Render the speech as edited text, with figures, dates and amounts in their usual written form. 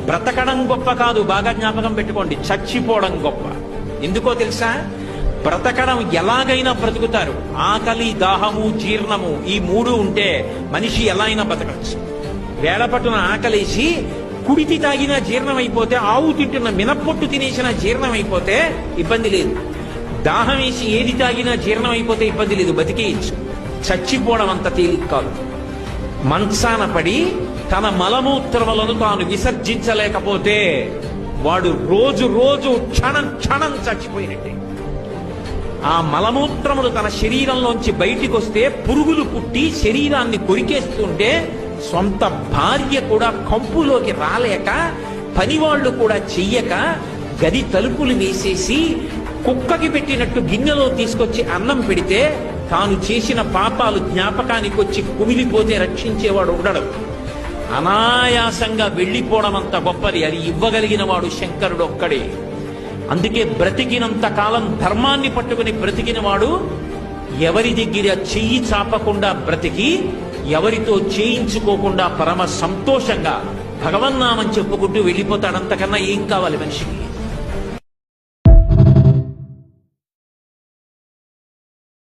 బ్రతకడం గొప్ప కాదు, బాగా జ్ఞాపకం పెట్టుకోండి, చచ్చిపోవడం గొప్ప. ఎందుకో తెలుసా? బ్రతకడం ఎలాగైనా బ్రతుకుతారు. ఆకలి, దాహము, జీర్ణము ఈ మూడు ఉంటే మనిషి ఎలా అయినా బ్రతకచ్చు. వేళపట్టున ఆకలేసి కుడితి తాగినా జీర్ణం అయిపోతే, ఆవు తింటున్న మినప్పొట్టు తినేసిన జీర్ణం అయిపోతే ఇబ్బంది లేదు. దాహం వేసి ఏది తాగినా జీర్ణం అయిపోతే ఇబ్బంది లేదు, బతికేయచ్చు. చచ్చిపోవడం అంత తేలిక కాదు. మంచాన పడి తన మలమూత్రములను తాను విసర్జించలేకపోతే వాడు రోజు రోజు క్షణం క్షణం చచ్చిపోయినట్టే. ఆ మలమూత్రములు తన శరీరంలోంచి బయటికి వస్తే పురుగులు పుట్టి శరీరాన్ని కొరికేస్తుంటే సొంత భార్య కూడా కంపులోకి రాలేక, పనివాళ్లు కూడా చెయ్యక, గది తలుపులు వేసేసి కుక్కకి పెట్టినట్టు గిన్నెలో తీసుకొచ్చి అన్నం పెడితే తాను చేసిన పాపాలు జ్ఞాపకానికి వచ్చి కుమిలిపోతే రక్షించేవాడు ఉండడు. అనాయాసంగా వెళ్లిపోవడం అంత గొప్పది. అది ఇవ్వగలిగిన వాడు శంకరుడు ఒక్కడే. అందుకే బ్రతికినంత కాలం ధర్మాన్ని పట్టుకుని బ్రతికిన వాడు ఎవరి దగ్గర చెయ్యి చాపకుండా బ్రతికి, ఎవరితో చేయించుకోకుండా పరమ సంతోషంగా భగవన్నామని చెప్పుకుంటూ వెళ్ళిపోతాడు. అంతకన్నా ఏం కావాలి మనిషికి?